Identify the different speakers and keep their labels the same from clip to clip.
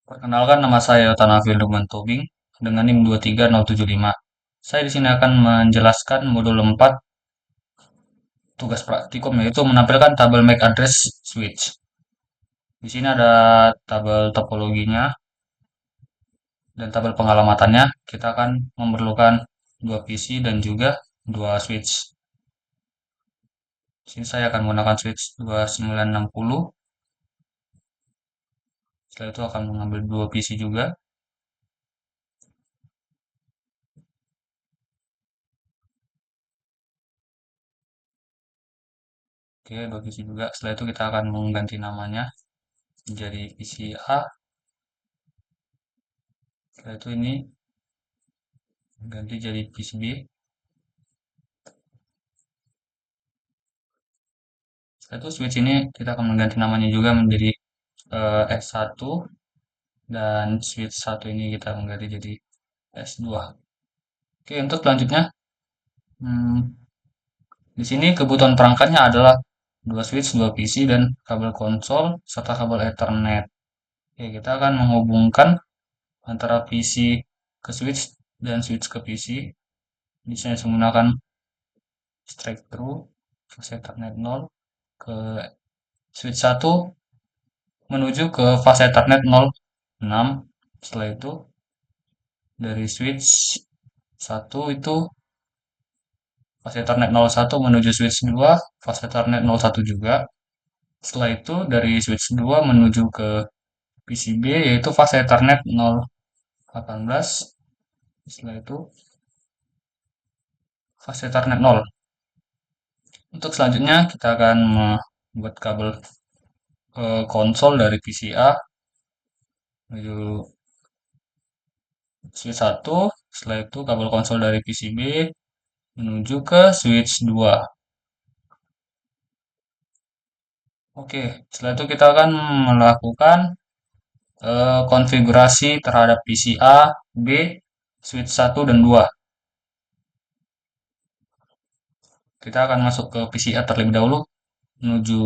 Speaker 1: Perkenalkan nama saya Tanafil Lukman Tobing dengan NIM 23075. Saya di sini akan menjelaskan modul 4 tugas praktikum yaitu menampilkan tabel MAC address switch. Di sini ada tabel topologinya dan tabel pengalamannya. Kita akan memerlukan dua PC dan juga dua switch. Di sini saya akan menggunakan switch 2960. Setelah itu akan mengambil dua PC juga. Oke, dua PC juga. Setelah itu kita akan mengganti namanya menjadi PC A. Setelah itu ini ganti jadi PC B. Setelah itu switch ini kita akan mengganti namanya juga menjadi S1 dan switch satu ini kita mengganti jadi S2. Oke, untuk selanjutnya hmm, di sini kebutuhan perangkatnya adalah dua switch, dua PC dan kabel konsol serta kabel Ethernet. Oke, kita akan menghubungkan antara PC ke switch dan switch ke PC. Di sini saya menggunakan straight through fase Ethernet 0 ke switch satu menuju ke fase Ethernet 06. Setelah itu dari switch satu itu fase Ethernet 01 menuju switch 2 fase Ethernet 01 juga. Setelah itu dari switch 2 menuju ke PCB yaitu fase Ethernet 018. Setelah itu fase Ethernet 0. Untuk selanjutnya kita akan membuat kabel konsol dari PCA menuju switch 1. Setelah itu kabel konsol dari PCB menuju ke switch 2. Oke, setelah itu kita akan melakukan konfigurasi terhadap PC A, B, switch satu dan 2. Kita akan masuk ke PC A terlebih dahulu menuju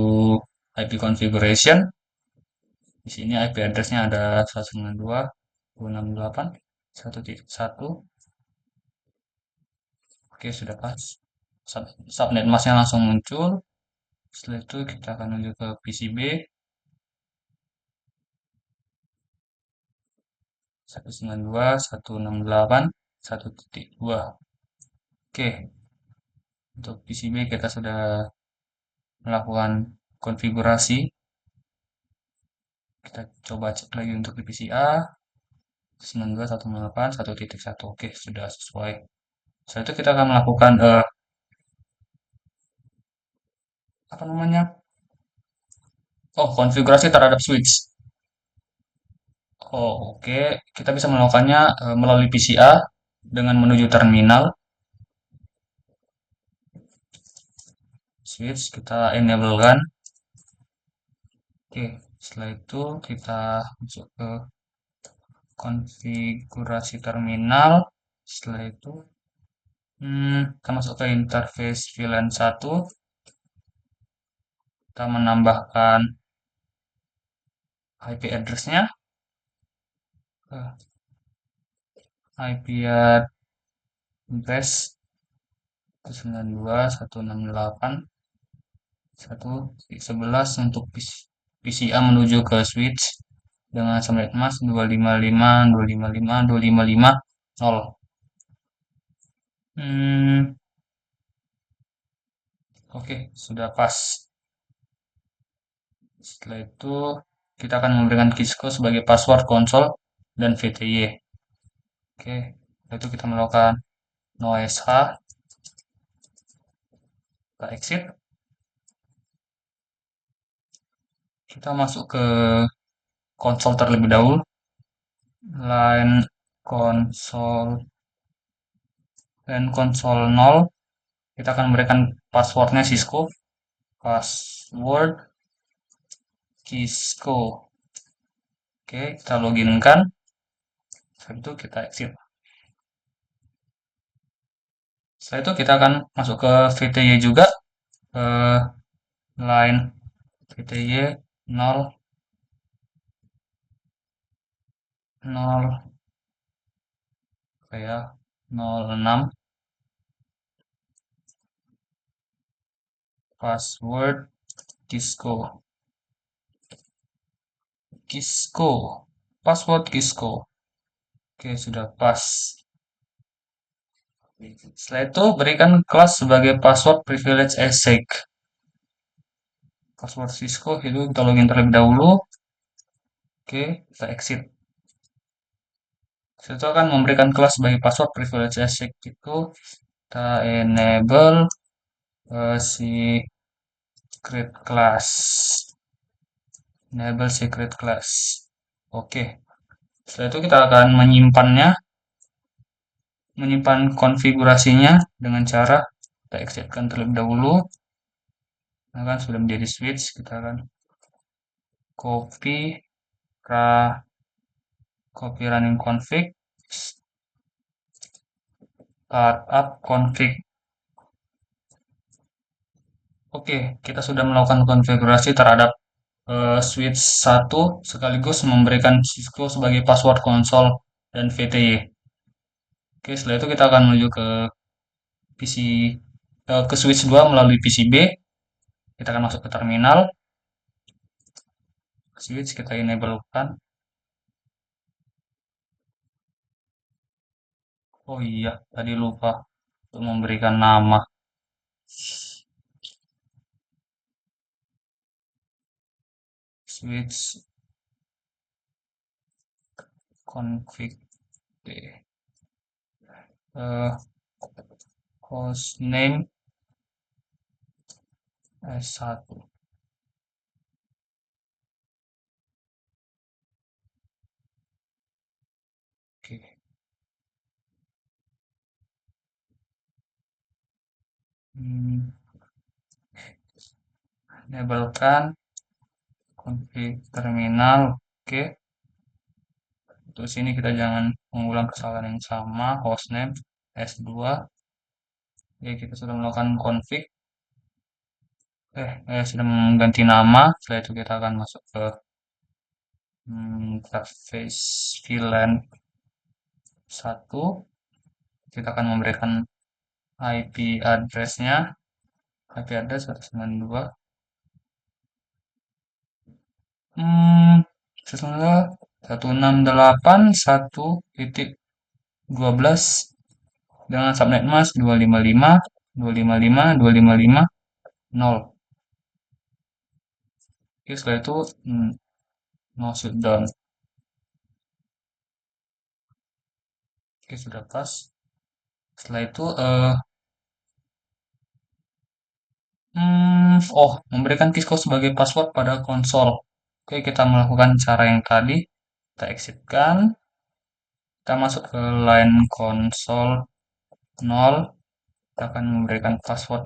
Speaker 1: IP configuration. Di sini IP address-nya ada 192.168.1.1. Oke, sudah pas. Subnet mask-nya langsung muncul. Setelah itu kita akan menuju ke PCB 192.168.1.2. Oke, untuk PCB kita sudah melakukan konfigurasi. Kita coba cek lagi untuk di PCA 192.168.1.1. Oke, sudah sesuai. Setelah itu kita akan melakukan apa namanya? Oh, konfigurasi terhadap switch. Oh, oke. Kita bisa melakukannya melalui PCA dengan menuju terminal switch kita enable kan. Oke, setelah itu kita masuk ke konfigurasi terminal. Setelah itu kita masuk ke interface VLAN 1. Kita menambahkan IP address-nya. IP address 192.168.1.11 untuk PCA menuju ke switch dengan subnet mask 255.255.255.0. Oke, sudah pas. Setelah itu kita akan memberikan Kisco sebagai password konsol dan VTY. Oke, setelah itu kita melakukan no sh, kita exit. Kita masuk ke konsol terlebih dahulu. Line konsol 0. Kita akan memberikan passwordnya Cisco. Password Cisco. Oke, kita login kan. Setelah itu kita exit. Setelah itu kita akan masuk ke VTY juga. Line VTY 0. 0 ya 06 password Kisco. Kisco. Password Kisco. Oke, sudah pas. Setelah itu berikan kelas sebagai password privilege async. Password Cisco itu kita login terlebih dahulu. Oke, kita exit. Itu akan memberikan kelas sebagai password privilege async itu kita enable secret class. Enable secret class. Oke. Setelah itu kita akan menyimpan konfigurasinya dengan cara kita exitkan terlebih dahulu. Nah, kan sudah menjadi switch, kita akan copy running config startup config. Oke, kita sudah melakukan konfigurasi terhadap switch 1 sekaligus memberikan Cisco sebagai password konsol dan VTY. Oke, setelah itu kita akan menuju ke PC ke switch 2 melalui PCB. Kita akan masuk ke terminal. Switch kita enablekan. Oh iya, tadi lupa untuk memberikan nama. Switch config host name S1. Oke. Hmm, enablekan config terminal. Oke. Untuk sini kita jangan mengulang kesalahan yang sama. Hostname S2. Oke, kita sudah melakukan config. Sudah mengganti nama. Setelah itu kita akan masuk ke interface VLAN 1. Kita akan memberikan IP address-nya. IP address 192. 168.1.12 dengan subnet mask 255.255.255.0. Oke, setelah itu no shutdown. Oke, sudah pas. Setelah itu memberikan Kisco sebagai password pada konsol. Oke, kita melakukan cara yang tadi. Kita exitkan. Kita masuk ke line konsol 0. Kita akan memberikan password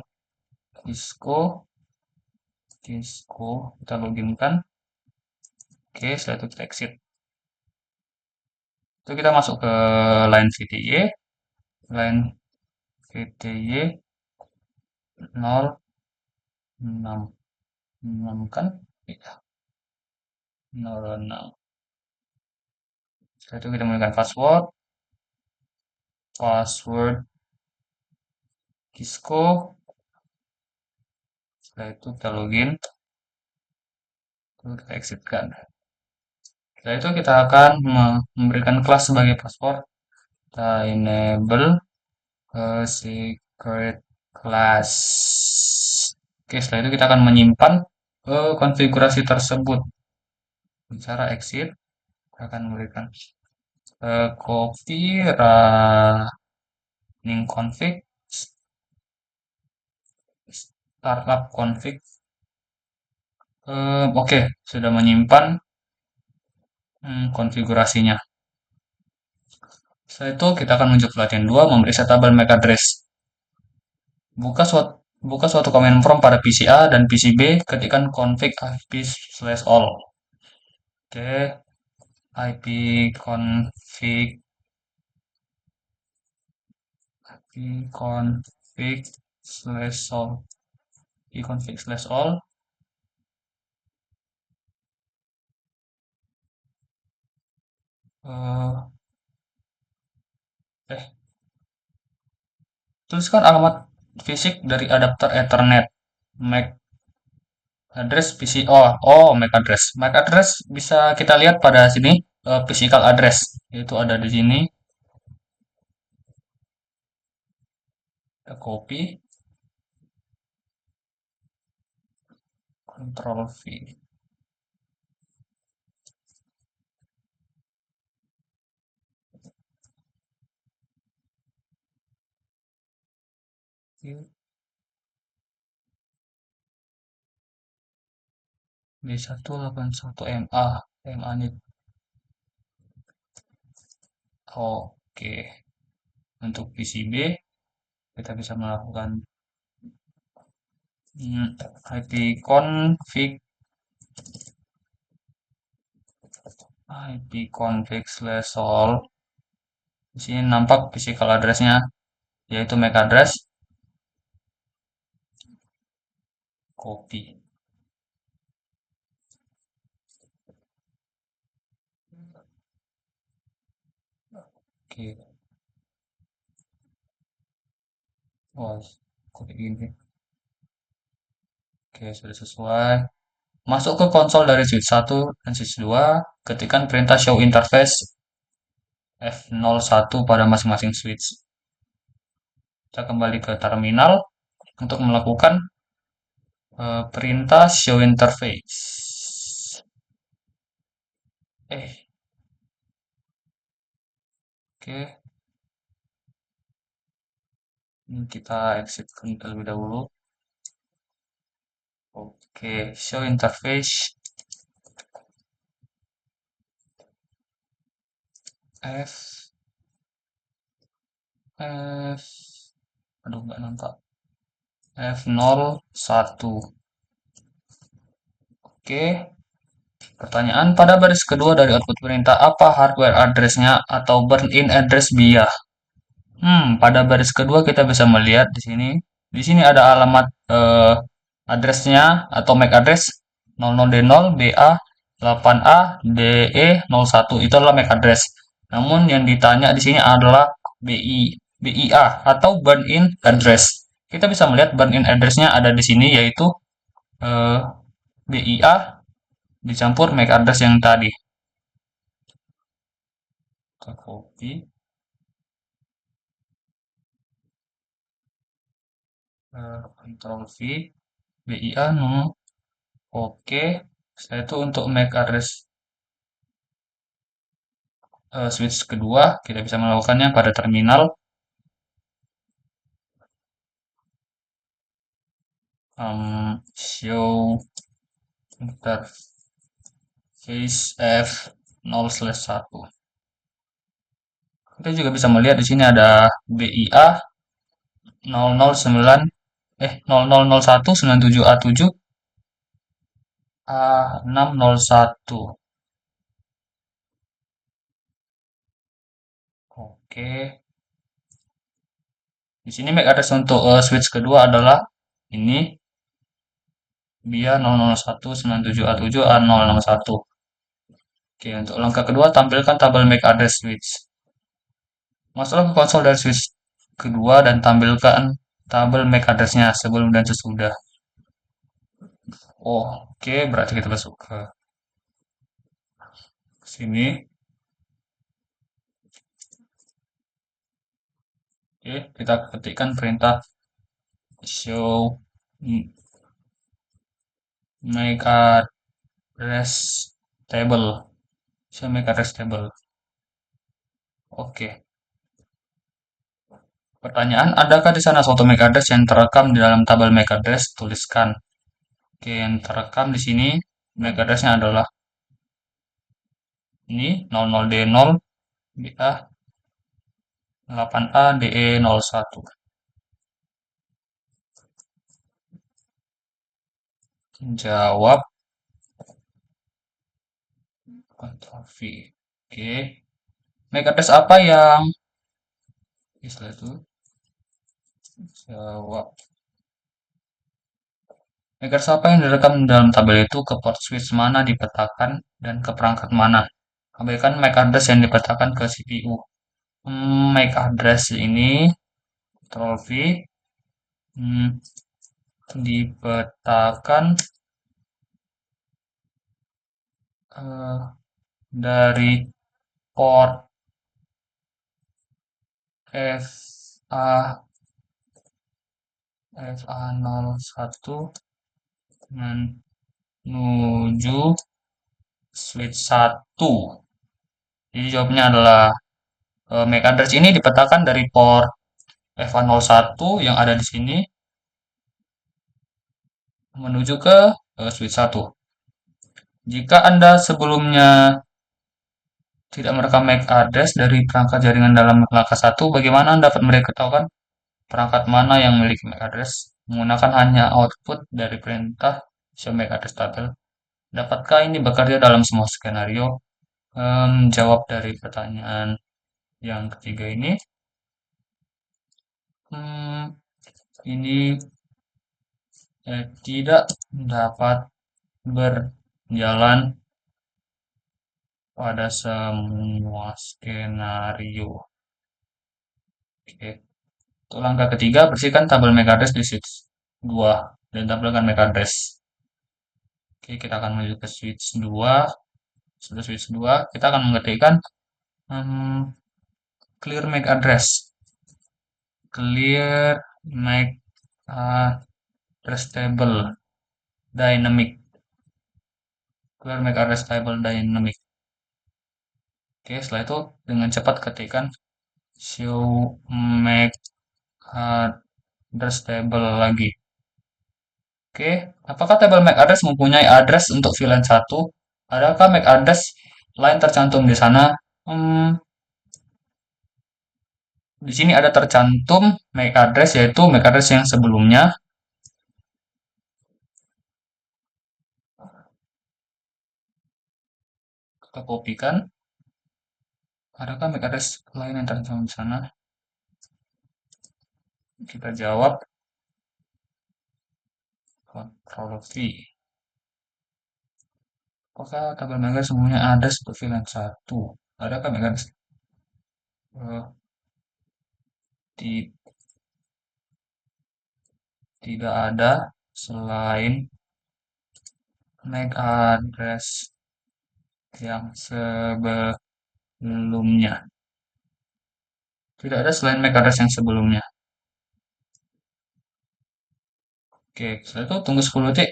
Speaker 1: Kisco. Kita loginkan. Oke, setelah itu kita exit. Itu kita masuk ke line VTY. Line VTY 06. 6 kan? Iya, 06. Setelah itu kita memberikan password. Password Kisco. Setelah itu kita login. Lalu kita exitkan. Setelah itu kita akan memberikan kelas sebagai password. Kita enable secret class. Oke, setelah itu kita akan menyimpan konfigurasi tersebut. Cara exit, kita akan memberikan copy running config startup config. Oke, sudah menyimpan konfigurasinya. Setelah itu kita akan menuju ke latihan 2, memberi tabel MAC address. Buka suatu command prompt pada PC A dan PC B, ketikkan config IP/all. Oke, IP config/all. Eh, eh, Tuliskan alamat fisik dari adapter Ethernet. MAC address PC. MAC address. MAC address bisa kita lihat pada sini, physical address. Yaitu ada di sini. Kita copy, Ctrl V. B181MA. MA ini. Oke. Untuk PCB kita bisa melakukan ipconfig ipconfig/sol. Di sini nampak physical address-nya yaitu MAC address. Copy. Oke. Wah, kok kayak gini? Oke, sudah sesuai. Masuk ke konsol dari switch 1 dan switch 2, ketikkan perintah show interface F01 pada masing-masing switch. Kita kembali ke terminal untuk melakukan perintah show interface. Eh, oke. Ini kita exit terlebih dahulu. Oke, show interface F F aduh nggak nampak F01. Oke, pertanyaan pada baris kedua dari output perintah apa hardware address-nya atau burn-in address BIA? Pada baris kedua kita bisa melihat di sini. Di sini ada alamat address-nya atau MAC address 00D0 BA 8A DE01. Itu adalah MAC address. Namun yang ditanya di sini adalah BIA atau burn-in address. Kita bisa melihat burn-in address-nya ada di sini yaitu eh, BIA dicampur MAC address yang tadi. Kita copy. Ctrl V, BIA, no. Oke, setelah itu untuk MAC address switch kedua, kita bisa melakukannya pada terminal. Show interface F0/1. Kita juga bisa melihat di sini ada BIA 009 000197A7 A601. Oke, di sini MAC address untuk switch kedua adalah ini BIA 00197A7A061. Oke, untuk langkah kedua tampilkan tabel MAC address switch. Masuklah ke konsol dari switch kedua dan tampilkan tabel MAC address-nya sebelum dan sesudah. Oke, berarti kita masuk ke sini. Oke, kita ketikkan perintah show MAC address table. Show MAC address table. Oke. Pertanyaan, adakah di sana suatu MAC address yang terekam di dalam tabel MAC address? Tuliskan. Oke, yang terekam di sini MAC address-nya adalah ini 00D0 BA 8A DE01. Jawab. Ctrl V. Oke. MAC address apa yang setelah itu jawab. MAC address apa yang direkam dalam tabel itu, ke port switch mana dipetakan dan ke perangkat mana? abaikan MAC address yang dipetakan ke CPU. MAC address ini Ctrl V, hmm, dipetakan eh, dari port FA FA01 menuju switch 1. Jadi jawabnya adalah MAC address ini dipetakan dari port FA01 yang ada di sini menuju ke switch 1. Jika Anda sebelumnya tidak merekam MAC address dari perangkat jaringan dalam langkah 1, bagaimana Anda dapat memberitahukan perangkat mana yang memiliki MAC address? Menggunakan hanya output dari perintah show MAC address table. Dapatkah ini bekerja dalam semua skenario? Jawab dari pertanyaan yang ketiga ini. Hmm, ini tidak dapat berjalan pada semua skenario. Oke. Untuk langkah ketiga, bersihkan tabel MAC address di switch 2 dan tampilkan MAC address. Oke, kita akan menuju ke switch 2. Sudah switch 2, kita akan mengetikkan hmm, clear MAC address. Clear MAC address table dynamic. Clear MAC address table dynamic. Oke, setelah itu dengan cepat ketikkan show MAC address table lagi. Oke, apakah tabel MAC address mempunyai address untuk VLAN 1? Adakah MAC address lain tercantum di sana? Di sini ada tercantum MAC address, yaitu MAC address yang sebelumnya. Kita kopikan. Adakah MAC address lain yang tercantum di sana? Kita jawab. Ctrl V. Apakah tabel MAC address sebelumnya ada untuk VLAN 1? Adakah MAC address di, tidak ada selain MAC address yang sebelumnya. Tidak ada selain MAC address yang sebelumnya. Oke, setelah itu tunggu 10 detik.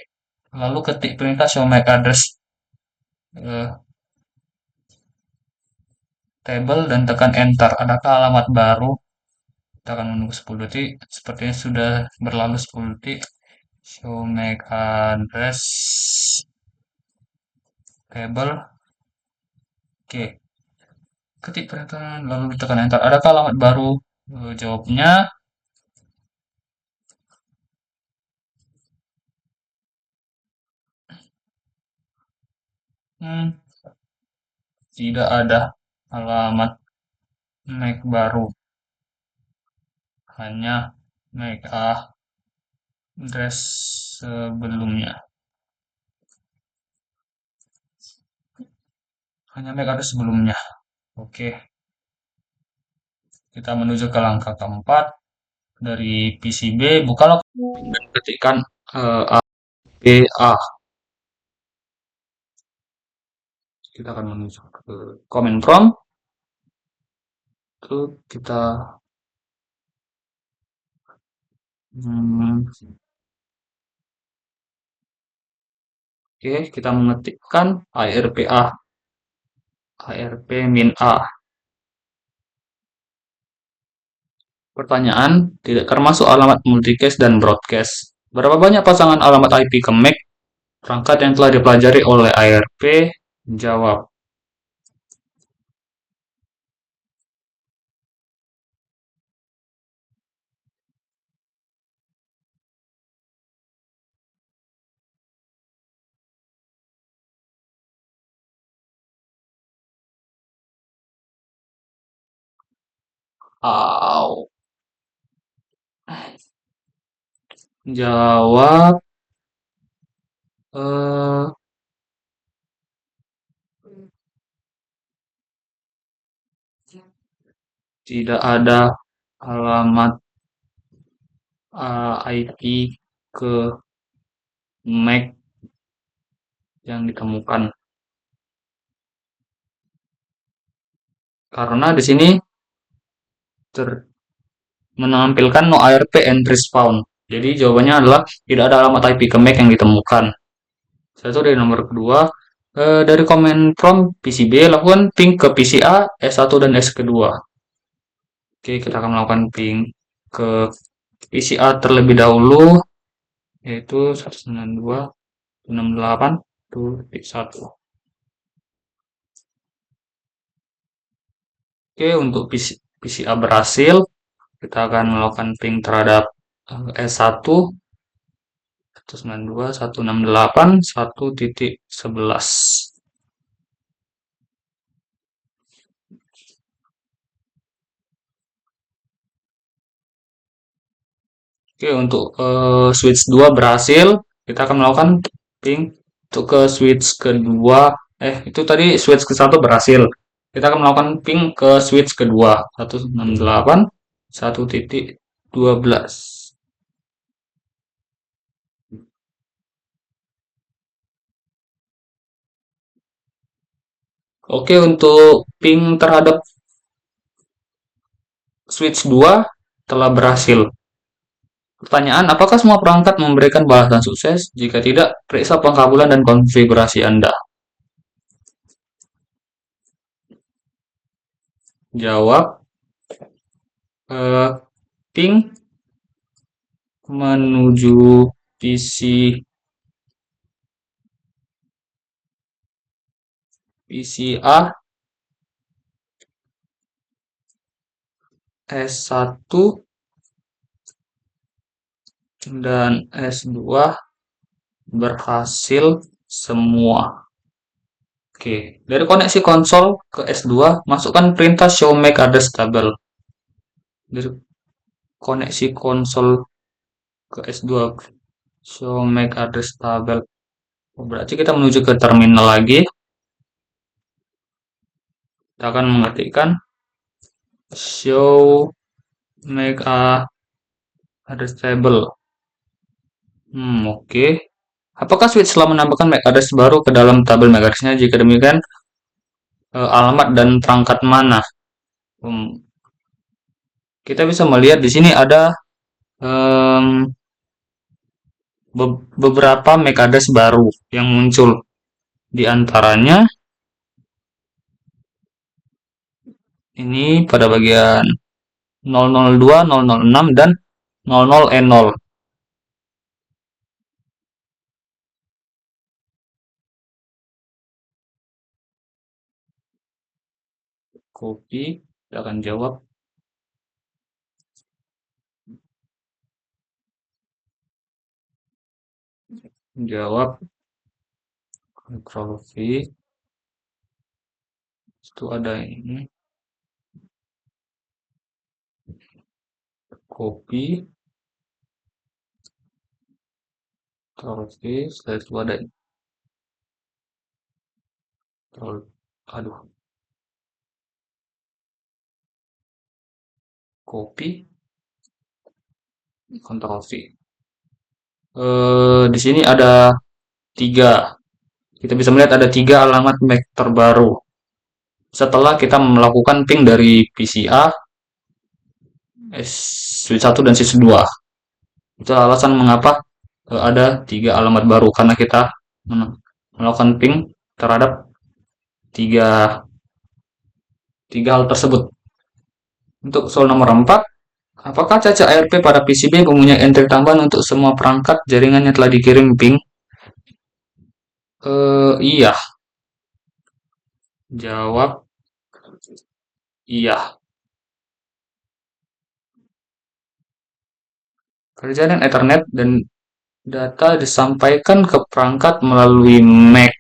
Speaker 1: Lalu ketik perintah show MAC address table dan tekan enter. Adakah alamat baru? Kita akan menunggu 10 detik. Sepertinya sudah berlalu 10 detik. Show MAC address table. Oke, ketik perintah lalu tekan enter. Adakah alamat baru? Jawabnya hmm, tidak ada alamat MAC baru. Hanya MAC address sebelumnya. Hanya MAC address sebelumnya. Oke, kita menuju ke langkah keempat. Dari PCB, bukalah dan ketikkan APA. Kita akan menuju ke command prompt. Lalu kita hmm, oke, kita mengetikkan ARPA, ARP-A. Pertanyaan, tidak termasuk alamat multicast dan broadcast. Berapa banyak pasangan alamat IP ke MAC perangkat yang telah dipelajari oleh ARP? Jawab. Au. Jawab. eh tidak ada alamat IP ke MAC yang ditemukan. Karena di sini menampilkan no ARP entries found. Jadi jawabannya adalah tidak ada alamat IP ke MAC yang ditemukan. Satu dari nomor kedua, dari komen prompt PCB lakukan ping ke PCA S1 dan S kedua. Oke, kita akan melakukan ping ke PCA terlebih dahulu, yaitu 192.168.1. Oke, untuk PCA berhasil, kita akan melakukan ping terhadap S1 192.168.1.11. Oke, untuk switch 2 berhasil, kita akan melakukan ping untuk ke switch kedua. Itu tadi switch ke satu berhasil. Kita akan melakukan ping ke switch kedua 168.1.12. Oke, untuk ping terhadap switch 2 telah berhasil. Pertanyaan, apakah semua perangkat memberikan balasan sukses? Jika tidak, periksa pengkabulan dan konfigurasi Anda. Jawab, ping menuju PCA S1 dan S2 berhasil semua. Oke, dari koneksi konsol ke S2, masukkan perintah show MAC address table. Dari koneksi konsol ke S2, show MAC address table. Berarti kita menuju ke terminal lagi. Kita akan mengetikkan show MAC address table. Oke. Apakah switch telah menambahkan MAC address baru ke dalam tabel MAC address-nya? Jika demikian, alamat dan perangkat mana? Kita bisa melihat di sini ada beberapa MAC address baru yang muncul. Di antaranya ini pada bagian 002, 006, dan 00E0. Copy, kita akan jawab. Jawab, Ctrl V. Itu ada ini. Copy. Ctrl V, setelah itu ada ini. Aduh. Copy. Ctrl V. Di sini ada 3. Kita bisa melihat ada 3 alamat MAC terbaru. Setelah kita melakukan ping dari PCA switch 1 dan switch 2. Itu alasan mengapa ada 3 alamat baru, karena kita melakukan ping terhadap 3 hal tersebut. Untuk soal nomor 4, apakah caca ARP pada PCB mempunyai entry tambahan untuk semua perangkat jaringan yang telah dikirim ping? Iya. Jawab, iya. Perjalanan Ethernet dan data disampaikan ke perangkat melalui MAC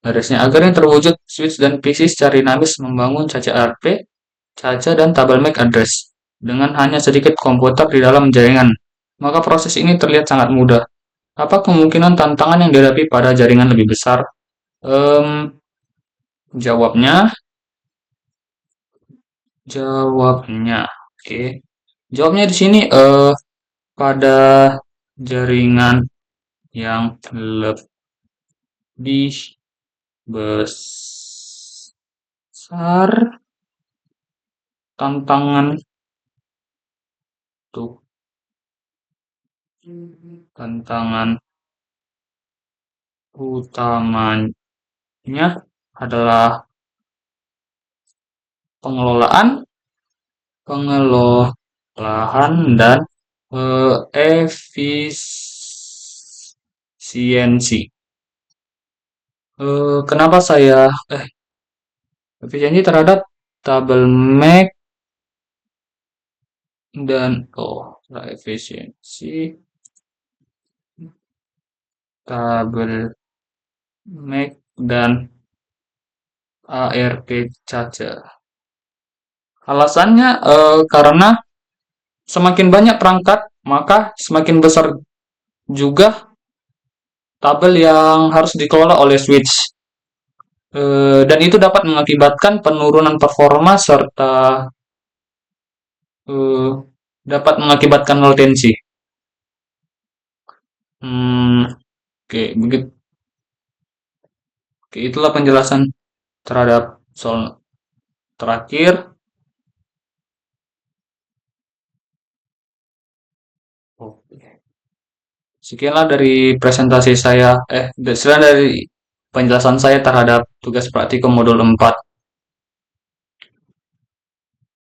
Speaker 1: address-nya. Agar yang terwujud, switch dan PC secara dinamis membangun caca ARP, caca, dan tabel MAC address dengan hanya sedikit komputer di dalam jaringan. Maka proses ini terlihat sangat mudah. Apa kemungkinan tantangan yang dihadapi pada jaringan lebih besar? Jawabnya, Jawabnya. Oke. Jawabnya di sini pada jaringan yang lebih besar tantangan tuh tantangan utamanya adalah pengelolaan, pengelolaan dan efisiensi. Kenapa saya efisiensi terhadap tabel Mac dan efisiensi tabel Mac dan ARP Caca. Alasannya karena semakin banyak perangkat, maka semakin besar juga tabel yang harus dikelola oleh switch. Dan itu dapat mengakibatkan penurunan performa serta eh, dapat mengakibatkan latensi. Hmm, oke, begitu. Oke, itulah penjelasan terhadap soal terakhir. Oke. Sekianlah dari presentasi saya, sekian dari penjelasan saya terhadap tugas praktikum modul 4.